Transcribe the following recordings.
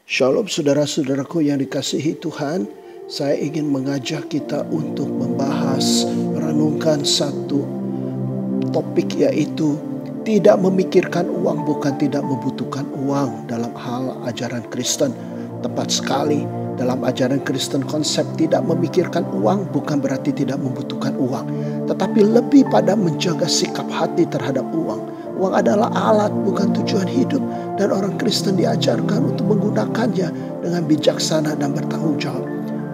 Shalom saudara-saudaraku yang dikasihi Tuhan. Saya ingin mengajak kita untuk membahas, merenungkan satu topik, yaitu tidak memikirkan uang, bukan tidak membutuhkan uang dalam hal ajaran Kristen. Tepat sekali, dalam ajaran Kristen konsep tidak memikirkan uang bukan berarti tidak membutuhkan uang, tetapi lebih pada menjaga sikap hati terhadap uang. Uang adalah alat, bukan tujuan hidup, dan orang Kristen diajarkan untuk menggunakannya dengan bijaksana dan bertanggung jawab.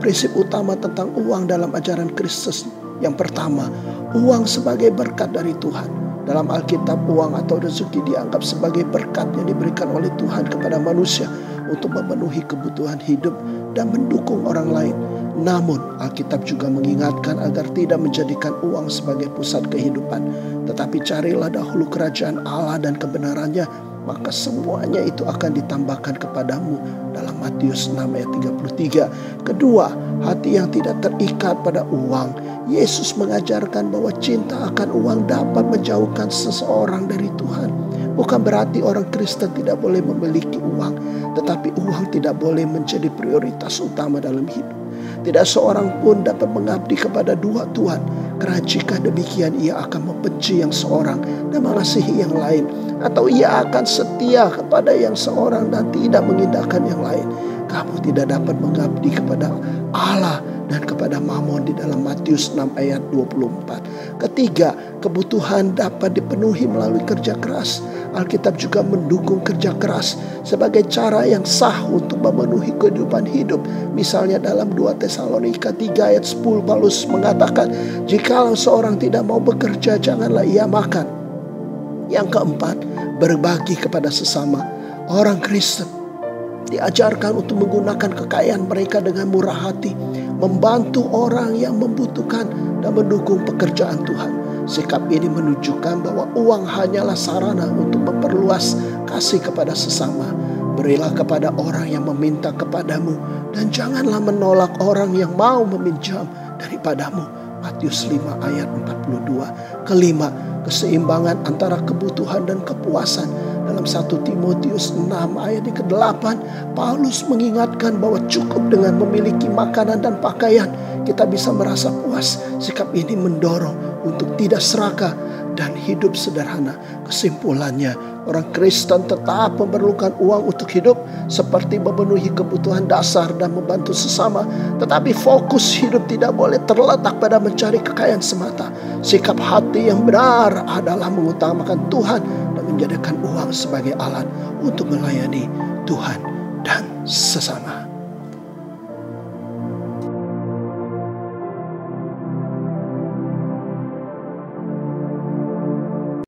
Prinsip utama tentang uang dalam ajaran Kristus yang pertama, uang sebagai berkat dari Tuhan. Dalam Alkitab, uang atau rezeki dianggap sebagai berkat yang diberikan oleh Tuhan kepada manusia untuk memenuhi kebutuhan hidup dan mendukung orang lain. Namun, Alkitab juga mengingatkan agar tidak menjadikan uang sebagai pusat kehidupan, tetapi carilah dahulu kerajaan Allah dan kebenarannya, maka semuanya itu akan ditambahkan kepadamu. Dalam Matius 6 ayat 33. Kedua, hati yang tidak terikat pada uang. Yesus mengajarkan bahwa cinta akan uang dapat menjauhkan seseorang dari Tuhan. Bukan berarti orang Kristen tidak boleh memiliki uang, tetapi uang tidak boleh menjadi prioritas utama dalam hidup. Tidak seorang pun dapat mengabdi kepada dua Tuhan, karena jika demikian ia akan membenci yang seorang dan mengasihi yang lain, atau ia akan setia kepada yang seorang dan tidak mengindahkan yang lain. Kamu tidak dapat mengabdi kepada Allah dan kepada Mammon di dalam Matius 6 ayat 24. Ketiga, kebutuhan dapat dipenuhi melalui kerja keras. Alkitab juga mendukung kerja keras sebagai cara yang sah untuk memenuhi kehidupan hidup. Misalnya dalam 2 Tesalonika 3 ayat 10, Paulus mengatakan, jikalau seorang tidak mau bekerja, janganlah ia makan. Yang keempat, berbagi kepada sesama. Orang Kristen diajarkan untuk menggunakan kekayaan mereka dengan murah hati, membantu orang yang membutuhkan dan mendukung pekerjaan Tuhan. Sikap ini menunjukkan bahwa uang hanyalah sarana untuk memperluas kasih kepada sesama. Berilah kepada orang yang meminta kepadamu, dan janganlah menolak orang yang mau meminjam daripadamu. Matius 5 ayat 42. Kelima, keseimbangan antara kebutuhan dan kepuasan. Dalam 1 Timotius 6 ayat ke-8, Paulus mengingatkan bahwa cukup dengan memiliki makanan dan pakaian kita bisa merasa puas. Sikap ini mendorong untuk tidak serakah dan hidup sederhana. Kesimpulannya, orang Kristen tetap memerlukan uang untuk hidup, seperti memenuhi kebutuhan dasar dan membantu sesama. Tetapi fokus hidup tidak boleh terletak pada mencari kekayaan semata. Sikap hati yang benar adalah mengutamakan Tuhan dan menjadikan uang sebagai alat untuk melayani Tuhan dan sesama.